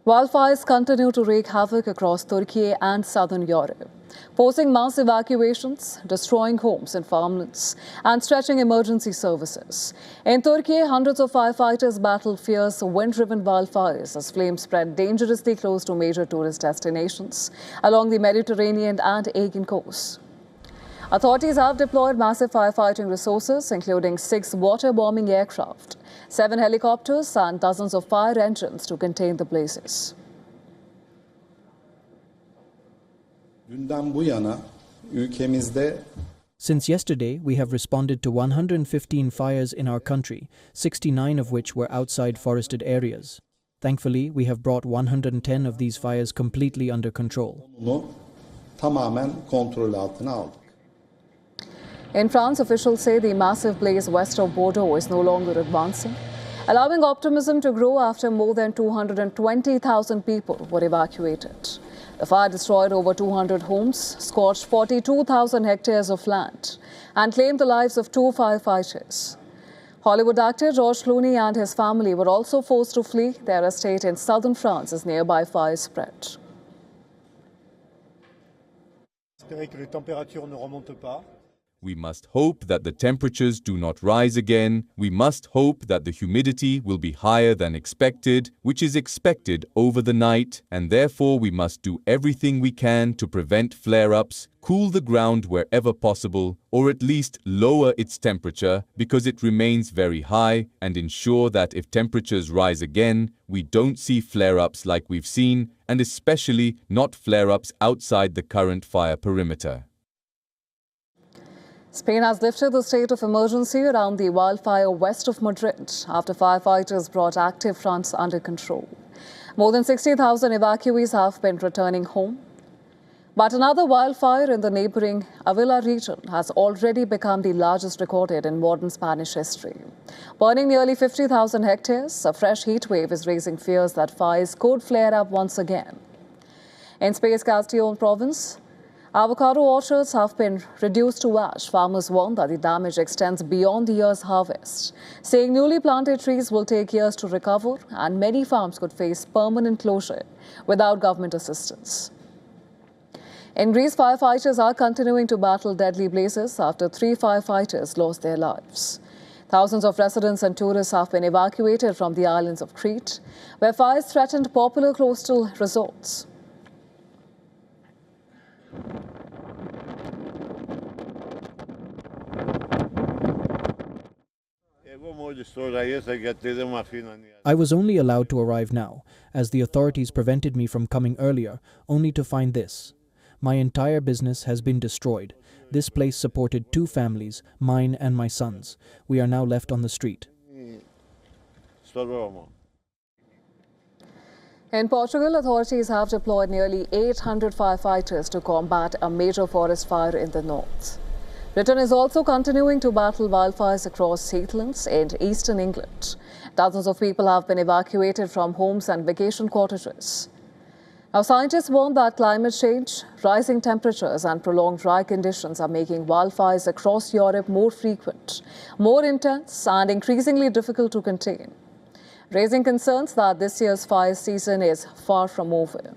Wildfires continue to wreak havoc across Turkiye and southern Europe, forcing mass evacuations, destroying homes and farmlands, and stretching emergency services. In Turkey, hundreds of firefighters battle fierce wind-driven wildfires as flames spread dangerously close to major tourist destinations along the Mediterranean and Aegean coast. Authorities have deployed massive firefighting resources, including 6 water-bombing aircraft, 7 helicopters and dozens of fire engines to contain the blazes. Since yesterday, we have responded to 115 fires in our country, 69 of which were outside forested areas. Thankfully, we have brought 110 of these fires completely under control. In France, officials say the massive blaze west of Bordeaux is no longer advancing, allowing optimism to grow after more than 220,000 people were evacuated. The fire destroyed over 200 homes, scorched 42,000 hectares of land, and claimed the lives of 2 firefighters. Hollywood actor George Clooney and his family were also forced to flee their estate in southern France as nearby fires spread. We must hope that the temperatures do not rise again. We must hope that the humidity will be higher than expected, which is expected over the night, and therefore we must do everything we can to prevent flare-ups, cool the ground wherever possible, or at least lower its temperature because it remains very high, and ensure that if temperatures rise again, we don't see flare-ups like we've seen, and especially not flare-ups outside the current fire perimeter. Spain has lifted the state of emergency around the wildfire west of Madrid after firefighters brought active fronts under control. More than 60,000 evacuees have been returning home. But another wildfire in the neighboring Avila region has already become the largest recorded in modern Spanish history. Burning nearly 50,000 hectares, a fresh heat wave is raising fears that fires could flare up once again. In Spain's Castilla province, avocado orchards have been reduced to ash. Farmers warn that the damage extends beyond the year's harvest, saying newly planted trees will take years to recover and many farms could face permanent closure without government assistance. In Greece, firefighters are continuing to battle deadly blazes after 3 firefighters lost their lives. Thousands of residents and tourists have been evacuated from the islands of Crete, where fires threatened popular coastal resorts. I was only allowed to arrive now, as the authorities prevented me from coming earlier, only to find this. My entire business has been destroyed. This place supported 2 families, mine and my son's. We are now left on the street. In Portugal, authorities have deployed nearly 800 firefighters to combat a major forest fire in the north. Britain is also continuing to battle wildfires across heathlands in eastern England. Dozens of people have been evacuated from homes and vacation cottages. Now, scientists warn that climate change, rising temperatures and prolonged dry conditions are making wildfires across Europe more frequent, more intense and increasingly difficult to contain, raising concerns that this year's fire season is far from over.